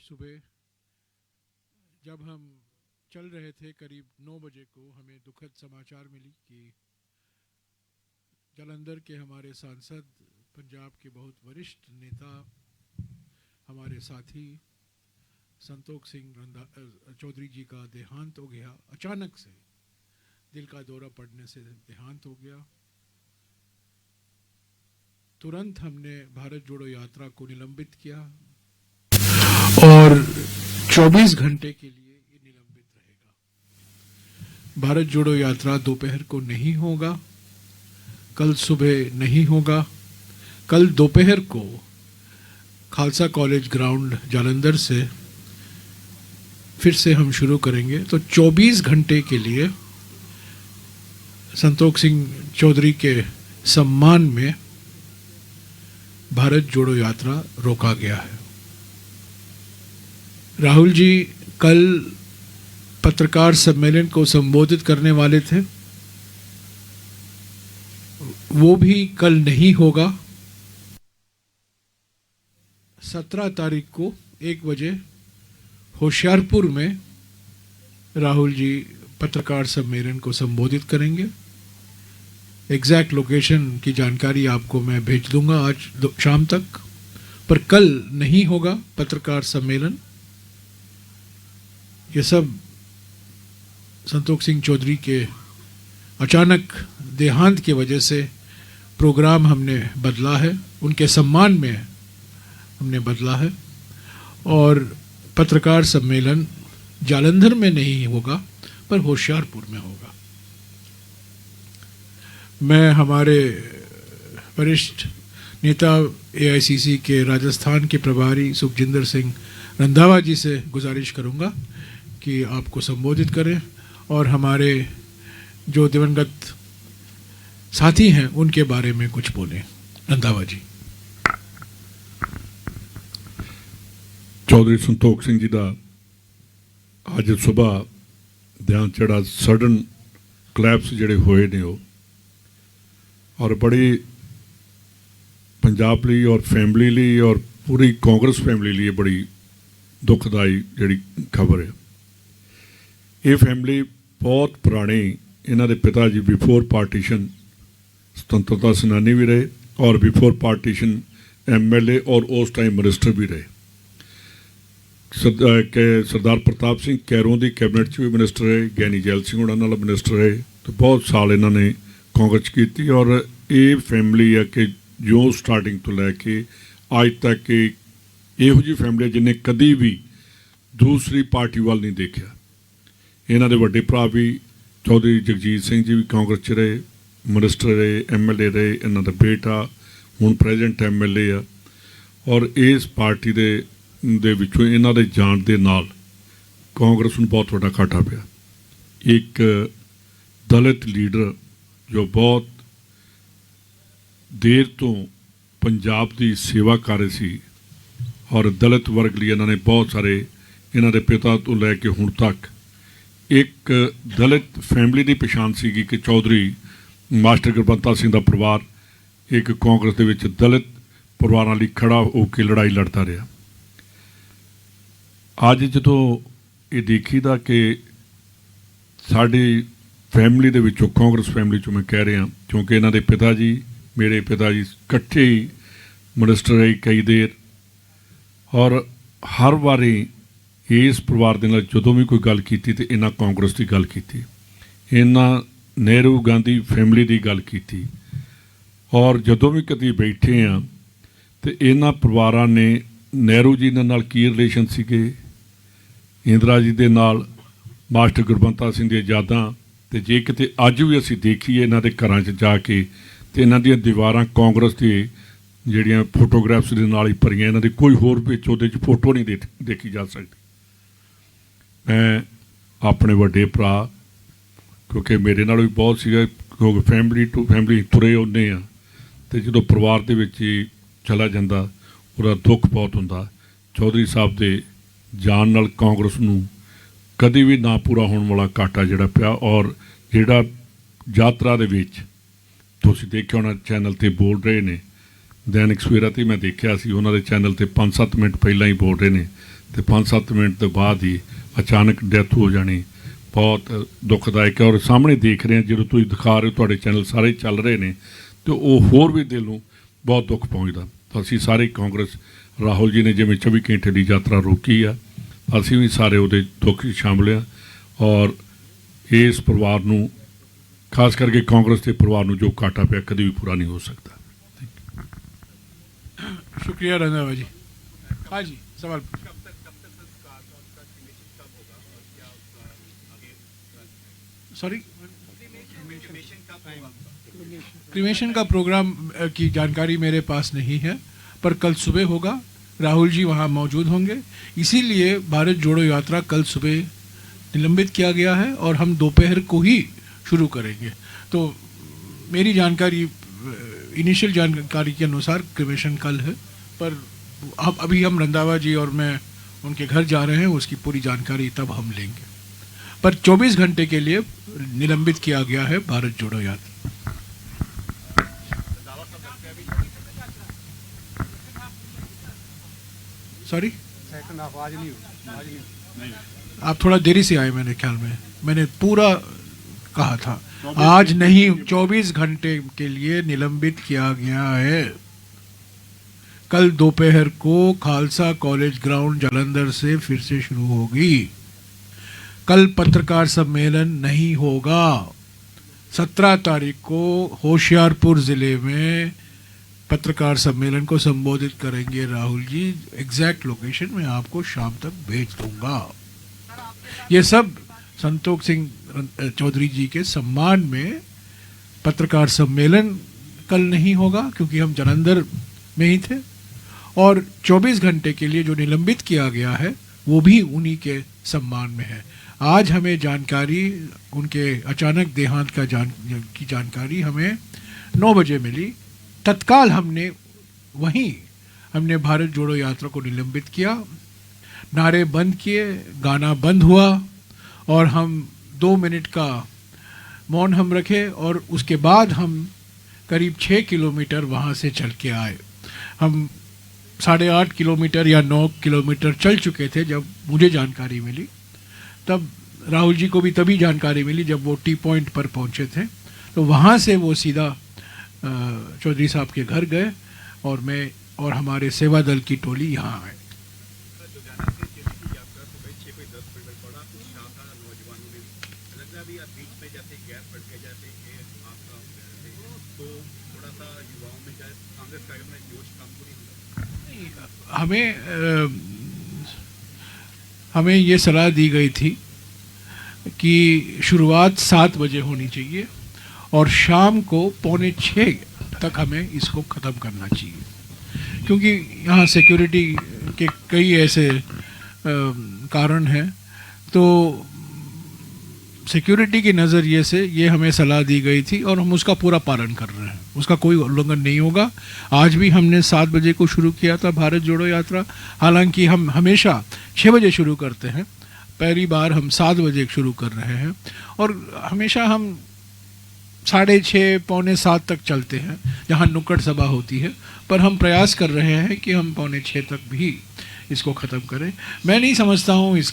सुबह जब हम चल रहे थे करीब 9 बजे को हमें दुखद समाचार मिली कि जालंधर के हमारे सांसद, पंजाब के बहुत वरिष्ठ नेता, हमारे साथी संतोख सिंह चौधरी जी का देहांत हो गया। अचानक से दिल का दौरा पड़ने से देहांत हो गया। तुरंत हमने भारत जोड़ो यात्रा को निलंबित किया और 24 घंटे के लिए ये निलंबित रहेगा। भारत जोड़ो यात्रा दोपहर को नहीं होगा, कल सुबह नहीं होगा, कल दोपहर को खालसा कॉलेज ग्राउंड जालंधर से फिर से हम शुरू करेंगे। तो 24 घंटे के लिए संतोख सिंह चौधरी के सम्मान में भारत जोड़ो यात्रा रोका गया है। राहुल जी कल पत्रकार सम्मेलन को संबोधित करने वाले थे, वो भी कल नहीं होगा। 17 तारीख को 1 बजे होशियारपुर में राहुल जी पत्रकार सम्मेलन को संबोधित करेंगे। एग्जैक्ट लोकेशन की जानकारी आपको मैं भेज दूंगा आज शाम तक, पर कल नहीं होगा पत्रकार सम्मेलन। ये सब संतोख सिंह चौधरी के अचानक देहांत की वजह से प्रोग्राम हमने बदला है, उनके सम्मान में हमने बदला है। और पत्रकार सम्मेलन जालंधर में नहीं होगा पर होशियारपुर में होगा। मैं हमारे वरिष्ठ नेता एआईसीसी के राजस्थान के प्रभारी सुखजिंदर सिंह रंधावा जी से गुजारिश करूंगा कि आपको संबोधित करें और हमारे जो दिवंगत साथी हैं उनके बारे में कुछ बोलें। रंधावा जी। चौधरी संतोख सिंह जी का आज सुबह ध्यान चढ़ा सडन कलैप्स जड़े होए ने और बड़ी पंजाब ली और फैमिली ली और पूरी कांग्रेस फैमिली लिए बड़ी दुखदाई जी खबर है। ये फैमिली बहुत पुरानी, इन्हों के पिता जी बिफोर पार्टीशन स्वतंत्रता सेनानी भी रहे और बिफोर पार्टीशन MLA और उस टाइम मिनिस्टर भी रहे। सरदार प्रताप सिंह कैरों की कैबिनेट भी मिनिस्टर रहे, ज्ञानी जैल सिंह उन्होंने मिनिस्टर रहे, तो बहुत साल इन्होंने कांग्रेस की। और ये फैमिली है कि जो स्टार्टिंग तो लैके अज तक यहो जी फैमिली है जिन्हें कभी भी दूसरी पार्टी वाल नहीं देखा। इन्हों के वड्डे भरा भी चौधरी जगजीत सिंह जी भी कांग्रेस च रहे, मिनिस्टर रहे, MLA रहे, इन्हों का बेटा हुण प्रेजेंट MLA है। और इस पार्टी दे विचों इन्हों के जाण दे नाल कांग्रेस नूं बहुत वड्डा घाटा पिया। एक दलित लीडर जो बहुत देर तो पंजाब की सेवा कर रहे सी और दलित वर्ग लिए इन्होंने बहुत सारे इन्हों के पिता तो लैके हुण तक एक दलित फैमिली की पछाण सी कि चौधरी मास्टर गुरबंता सिंह का परिवार एक कांग्रेस के विच दलित परिवारों लिए खड़ा होकर लड़ाई लड़ता रहा। अज जो ये देखीदा कि साड़ी फैमिली दे विचों कांग्रेस फैमिली चो मैं कह रहा क्योंकि इन्हों के पिता जी मेरे पिता जी इकट्ठे ही मिनिस्टर रहे कई देर और हर बारी इस परिवार के नाल जदों भी कोई गल की तो इन्हां कांग्रेस की गल की, इन्हां नेहरू गांधी फैमिली की गल की। और जदों भी कभी बैठे हैं तो इन्हां परिवारां ने नेहरू जी दे नाल की रिलेशन सीगे, इंदिरा जी दे नाल मास्टर गुरबंता सिंह दी यादां, तो जे किते अज भी असीं देखीए इन्हां दे घरां च जाके तो इन्हां दीयां दीवारां कांग्रेस दी जिहड़ियां फोटोग्राफ्स दे नाल ही भरीआं, इन्हां दी कोई होर विच उहदे च फोटो नहीं देखी जा सकती। मैं अपने वड्डे भरा क्योंकि मेरे नाल भी बहुत सीगा क्योंकि फैमिली टू फैमिली तुरे आउंदे आ तो जो परिवार दे विच चला जांदा उहदा दुख बहुत हुंदा। चौधरी साहब दे जान नाल कांग्रेस नूं कभी भी ना पूरा होने वाला घाटा जिहड़ा पिया। और जिहड़ा यात्रा दे विच तुसीं देखिआ होना चैनल ते बोल रहे ने, दैनिक सवेरा ते मैं देखिआ सी उन्हां दे चैनल ते 5-7 मिनट पहलां ही बोल रहे ने ਤੇ 5-7 ਮਿੰਟ ਤੋਂ ਬਾਅਦ ਹੀ ਅਚਾਨਕ ਡੈਥ ਹੋ ਜਾਣੀ ਬਹੁਤ ਦੁਖਦਾਇਕ ਹੈ। ਔਰ ਸਾਹਮਣੇ ਦੇਖ ਰਹੇ ਹਾਂ, ਜਦੋਂ ਤੁਸੀਂ ਦਿਖਾ ਰਹੇ ਹੋ, ਤੁਹਾਡੇ ਚੈਨਲ ਸਾਰੇ ਚੱਲ ਰਹੇ ਨੇ, ਤੇ ਉਹ ਹੋਰ ਵੀ ਦਿਲ ਨੂੰ ਬਹੁਤ ਦੁੱਖ ਪਹੁੰਚਦਾ। ਤਾਂ ਅਸੀਂ ਸਾਰੇ ਕਾਂਗਰਸ, ਰਾਹੁਲ ਜੀ ਨੇ ਜਿਵੇਂ 24 ਘੰਟੇ ਦੀ ਯਾਤਰਾ ਰੋਕੀ ਆ, ਅਸੀਂ ਵੀ ਸਾਰੇ ਉਹਦੇ ਦੁੱਖ 'ਚ ਸ਼ਾਮਲ ਹਾਂ। ਔਰ ਇਸ ਪਰਿਵਾਰ ਨੂੰ, ਖਾਸ ਕਰਕੇ ਕਾਂਗਰਸ ਦੇ ਪਰਿਵਾਰ ਨੂੰ ਜੋ ਘਾਟਾ ਪਿਆ, ਕਦੇ ਵੀ ਪੂਰਾ ਨਹੀਂ ਹੋ सकता। शुक्रिया रंधावा जी। हाँ जी, सवाल। सॉरी, क्रीमेशन का प्रोग्राम की जानकारी मेरे पास नहीं है, पर कल सुबह होगा। राहुल जी वहाँ मौजूद होंगे, इसीलिए भारत जोड़ो यात्रा कल सुबह निलंबित किया गया है और हम दोपहर को ही शुरू करेंगे। तो मेरी जानकारी, इनिशियल जानकारी के अनुसार क्रिमेशन कल है, पर अभी हम रंधावा जी और मैं उनके घर जा रहे हैं, उसकी पूरी जानकारी तब हम लेंगे। पर 24 घंटे के लिए निलंबित किया गया है भारत जोड़ो यात्रा। सॉरी, आप थोड़ा देरी से आए, मेरे ख्याल में मैंने पूरा कहा था। आज नहीं, 24 घंटे के लिए निलंबित किया गया है। कल दोपहर को खालसा कॉलेज ग्राउंड जालंधर से फिर से शुरू होगी। कल पत्रकार सम्मेलन नहीं होगा। 17 तारीख को होशियारपुर जिले में पत्रकार सम्मेलन को संबोधित करेंगे राहुल जी। एग्जैक्ट लोकेशन मैं आपको शाम तक भेज दूंगा। ये सब संतोष सिंह चौधरी जी के सम्मान में पत्रकार सम्मेलन कल नहीं होगा, क्योंकि हम जालंधर में ही थे। और 24 घंटे के लिए जो निलंबित किया गया है वो भी उन्हीं के सम्मान में है। आज हमें जानकारी, उनके अचानक देहांत की जानकारी हमें 9 बजे मिली। तत्काल हमने भारत जोड़ो यात्रा को निलंबित किया, नारे बंद किए, गाना बंद हुआ और हम 2 मिनट का मौन हम रखे और उसके बाद हम करीब 6 किलोमीटर वहाँ से चल के आए। हम 8.5 किलोमीटर या 9 किलोमीटर चल चुके थे जब मुझे जानकारी मिली। तब राहुल जी को भी तभी जानकारी मिली जब वो टी पॉइंट पर पहुँचे थे। तो वहाँ से वो सीधा चौधरी साहब के घर गए और मैं और हमारे सेवा दल की टोली यहाँ आए। हमें ये सलाह दी गई थी कि शुरुआत 7 बजे होनी चाहिए और शाम को 5:45 तक हमें इसको ख़त्म करना चाहिए, क्योंकि यहाँ सिक्योरिटी के कई ऐसे कारण हैं। तो सिक्योरिटी के नज़रिए से ये हमें सलाह दी गई थी और हम उसका पूरा पालन कर रहे हैं, उसका कोई उल्लंघन नहीं होगा। आज भी हमने 7 बजे को शुरू किया था भारत जोड़ो यात्रा, हालांकि हम हमेशा 6 बजे शुरू करते हैं, पहली बार हम 7 बजे शुरू कर रहे हैं और हमेशा हम 6:30 पौने 7 तक चलते हैं जहाँ नुक्कड़ सभा होती है, पर हम प्रयास कर रहे हैं कि हम 6:45 तक भी इसको ख़त्म करें। मैं नहीं समझता हूँ इस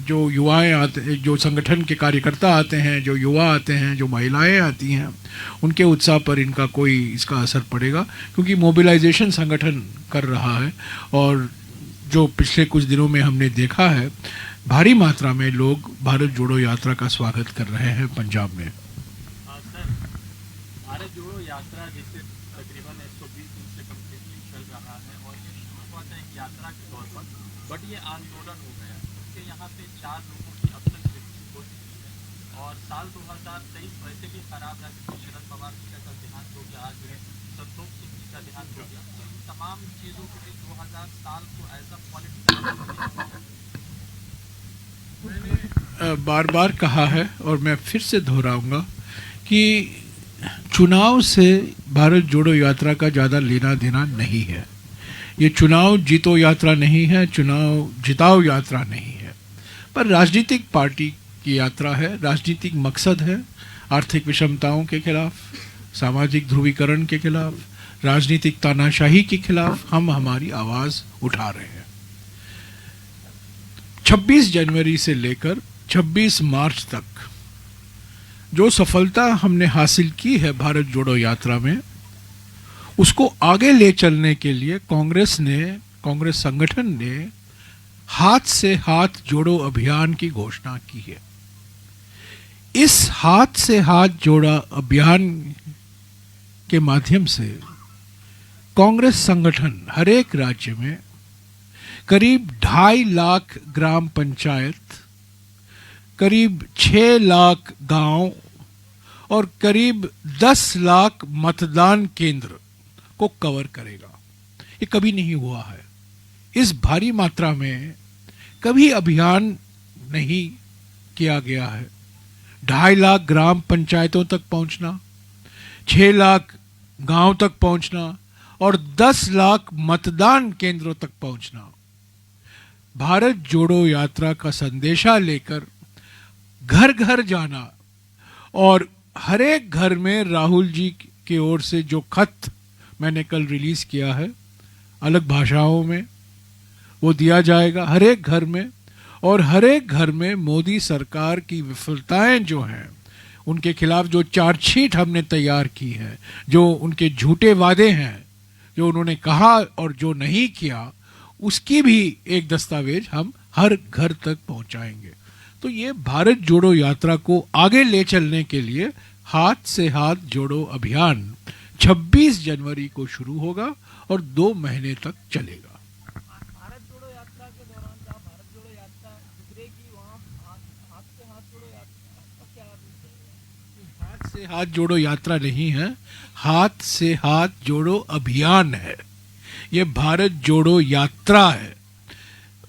जो युवाएं आते, जो संगठन के कार्यकर्ता आते हैं, जो युवा आते हैं, जो महिलाएं आती हैं, उनके उत्साह पर इनका कोई इसका असर पड़ेगा, क्योंकि मोबिलाइजेशन संगठन कर रहा है और जो पिछले कुछ दिनों में हमने देखा है, भारी मात्रा में लोग भारत जोड़ो यात्रा का स्वागत कर रहे हैं पंजाब में। भारत जोड़ो यात्रा जिसे तकरीबन 120 दिन से कंप्लीटली चल रहा है और ये शुरू हुआ था एक यात्रा के तौर पर, बट ये आंदोलन हो गया क्योंकि यहाँ पे 4 लोगों की अब तक मृत्यु हो चुकी है और साल 2023 वैसे भी खराब रहा क्योंकि शरद पवार जी का कल देहांत हो गया, आज संतोष सिंह जी का देहांत हो गया। तो इन तमाम चीज़ों के लिए 2000 साल को एज अ पॉलिटिकल बार बार कहा है और मैं फिर से दोहराऊंगा कि चुनाव से भारत जोड़ो यात्रा का ज़्यादा लेना देना नहीं है। ये चुनाव जीतो यात्रा नहीं है, चुनाव जिताओ यात्रा नहीं है, पर राजनीतिक पार्टी की यात्रा है। राजनीतिक मकसद है आर्थिक विषमताओं के खिलाफ, सामाजिक ध्रुवीकरण के खिलाफ, राजनीतिक तानाशाही के खिलाफ हम हमारी आवाज़ उठा रहे हैं। 26 जनवरी से लेकर 26 मार्च तक जो सफलता हमने हासिल की है भारत जोड़ो यात्रा में, उसको आगे ले चलने के लिए कांग्रेस संगठन ने हाथ से हाथ जोड़ो अभियान की घोषणा की है। इस हाथ से हाथ जोड़ा अभियान के माध्यम से कांग्रेस संगठन हर एक राज्य में करीब 2.5 लाख ग्राम पंचायत, करीब 6 लाख गांव और करीब 10 लाख मतदान केंद्र को कवर करेगा। ये कभी नहीं हुआ है। इस भारी मात्रा में कभी अभियान नहीं किया गया है। 2.5 लाख ग्राम पंचायतों तक पहुंचना, 6 लाख गांव तक पहुंचना और 10 लाख मतदान केंद्रों तक पहुंचना। भारत जोड़ो यात्रा का संदेशा लेकर घर घर जाना और हर एक घर में राहुल जी की ओर से जो खत मैंने कल रिलीज किया है अलग भाषाओं में, वो दिया जाएगा हर एक घर में। और हर एक घर में मोदी सरकार की विफलताएं जो हैं, उनके खिलाफ जो चार्जशीट हमने तैयार की है, जो उनके झूठे वादे हैं, जो उन्होंने कहा और जो नहीं किया, उसकी भी एक दस्तावेज हम हर घर तक पहुंचाएंगे। तो ये भारत जोड़ो यात्रा को आगे ले चलने के लिए हाथ से हाथ जोड़ो अभियान 26 जनवरी को शुरू होगा और 2 महीने तक चलेगा। भारत जोड़ो यात्रा के दौरान जहाँ भारत जोड़ो यात्रा गुजरेगी वहाँ हाथ से हाथ जोड़ो यात्रा का क्या रूप रहेगा? हाथ से हाथ जोड़ो यात्रा नहीं है, हाथ से हाथ जोड़ो अभियान है। ये भारत जोड़ो यात्रा है।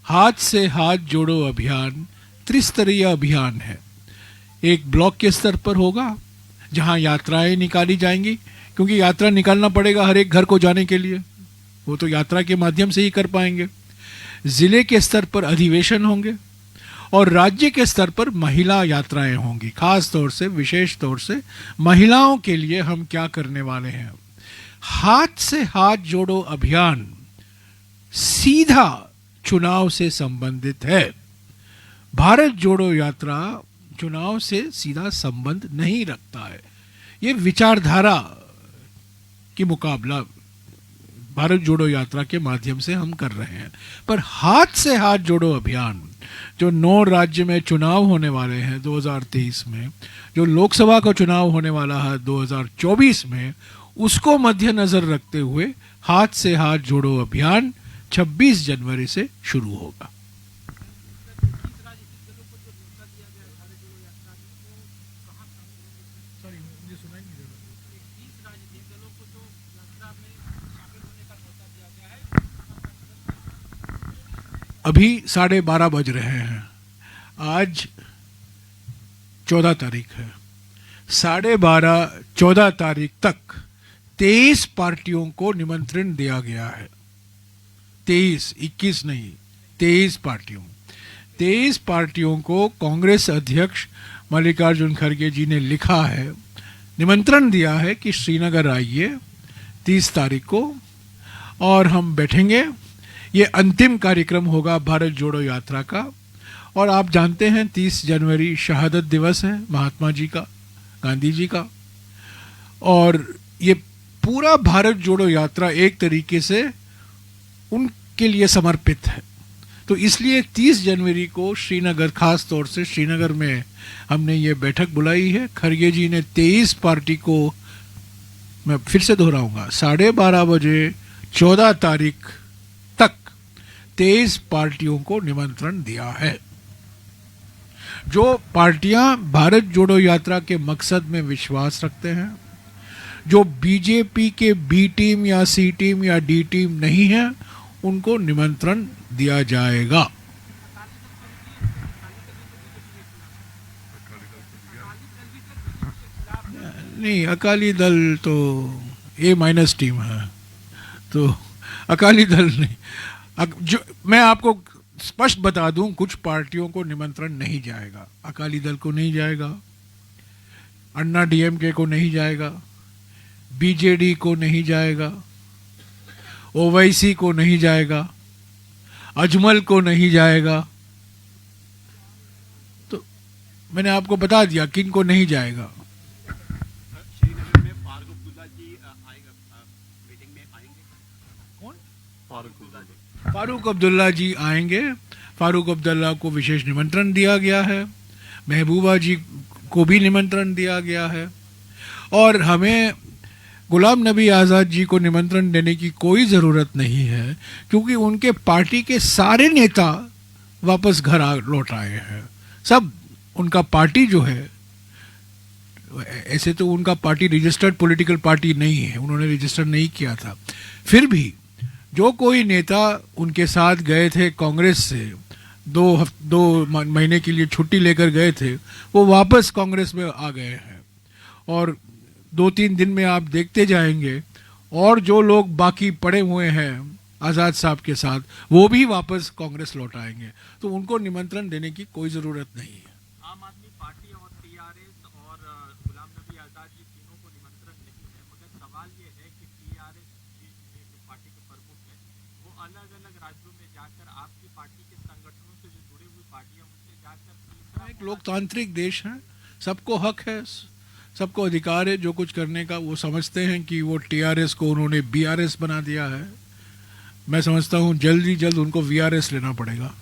हाथ से हाथ जोड़ो अभियान त्रिस्तरीय अभियान है। एक ब्लॉक के स्तर पर होगा जहां यात्राएं निकाली जाएंगी, क्योंकि यात्रा निकालना पड़ेगा हर एक घर को जाने के लिए, वो तो यात्रा के माध्यम से ही कर पाएंगे। जिले के स्तर पर अधिवेशन होंगे और राज्य के स्तर पर महिला यात्राएं होंगी। खास तौर से, विशेष तौर से महिलाओं के लिए हम क्या करने वाले हैं। हाथ से हाथ जोड़ो अभियान सीधा चुनाव से संबंधित है। भारत जोड़ो यात्रा चुनाव से सीधा संबंध नहीं रखता है। ये विचारधारा की मुकाबला भारत जोड़ो यात्रा के माध्यम से हम कर रहे हैं। पर हाथ से हाथ जोड़ो अभियान जो 9 राज्य में चुनाव होने वाले हैं 2023 में, जो लोकसभा का चुनाव होने वाला है 2024 में, उसको मद्देनजर रखते हुए हाथ से हाथ जोड़ो अभियान 26 जनवरी से शुरू होगा। अभी 12:30 बज रहे हैं। आज 14 तारीख है। 12:30 14 तारीख तक 23 पार्टियों को निमंत्रण दिया गया है। 23, 21 नहीं, 23 पार्टियों। 23 पार्टियों को कांग्रेस अध्यक्ष मल्लिकार्जुन खड़गे जी ने लिखा है, निमंत्रण दिया है कि श्रीनगर आइए 30 तारीख को और हम बैठेंगे। ये अंतिम कार्यक्रम होगा भारत जोड़ो यात्रा का। और आप जानते हैं 30 जनवरी शहादत दिवस है महात्मा जी का, गांधी जी का। और ये पूरा भारत जोड़ो यात्रा एक तरीके से उनके लिए समर्पित है। तो इसलिए 30 जनवरी को श्रीनगर, खास तौर से श्रीनगर में हमने ये बैठक बुलाई है। खड़गे जी ने 23 पार्टी को, मैं फिर से दोहराऊंगा, 12:30 बजे 14 तारीख तक 23 पार्टियों को निमंत्रण दिया है। जो पार्टियां भारत जोड़ो यात्रा के मकसद में विश्वास रखते हैं, जो बीजेपी के बी टीम या सी टीम या डी टीम नहीं है, उनको निमंत्रण दिया जाएगा। नहीं, अकाली दल तो A- टीम है, तो अकाली दल नहीं। जो मैं आपको स्पष्ट बता दूं, कुछ पार्टियों को निमंत्रण नहीं जाएगा। अकाली दल को नहीं जाएगा, अन्ना DMK को नहीं जाएगा, BJD को नहीं जाएगा, OYC को नहीं जाएगा, अजमल को नहीं जाएगा, मैंने आपको बता दिया किन को नहीं जाएगा। श्रीनगर में फारूक अब्दुल्ला जी आएगा, मीटिंग में आएंगे। कौन? फारूक अब्दुल्ला जी। फारूक अब्दुल्ला जी आएंगे। फारूक अब्दुल्ला को विशेष निमंत्रण दिया गया है, महबूबा जी को भी निमंत्रण दिया गया है, और हमें गुलाम नबी आज़ाद जी को निमंत्रण देने की कोई ज़रूरत नहीं है, क्योंकि उनके पार्टी के सारे नेता वापस घर लौट आए हैं। सब उनका पार्टी जो है, ऐसे तो उनका पार्टी रजिस्टर्ड पॉलिटिकल पार्टी नहीं है, उन्होंने रजिस्टर नहीं किया था, फिर भी जो कोई नेता उनके साथ गए थे कांग्रेस से, दो महीने के लिए छुट्टी लेकर गए थे, वो वापस कांग्रेस में आ गए हैं। और 2-3 दिन में आप देखते जाएंगे, और जो लोग बाकी पड़े हुए हैं आज़ाद साहब के साथ, वो भी वापस कांग्रेस लौट आएंगे। तो उनको निमंत्रण देने की कोई ज़रूरत नहीं है। आम आदमी पार्टी और टीआरएस और गुलाम नबी आज़ाद जी तीनों को निमंत्रण नहीं है, मगर सवाल ये है कि टीआरएस जो पार्टी के प्रमुख है, वो अलग अलग राज्यों में जाकर आपकी पार्टी के संगठनों से जो जुड़ी हुई पार्टियां उनसे जाकर एक लोकतांत्रिक देश है, सबको हक है, सबको अधिकार है जो कुछ करने का। वो समझते हैं कि वो टीआरएस को उन्होंने बीआरएस बना दिया है, मैं समझता हूँ जल्द ही जल्द उनको वीआरएस लेना पड़ेगा।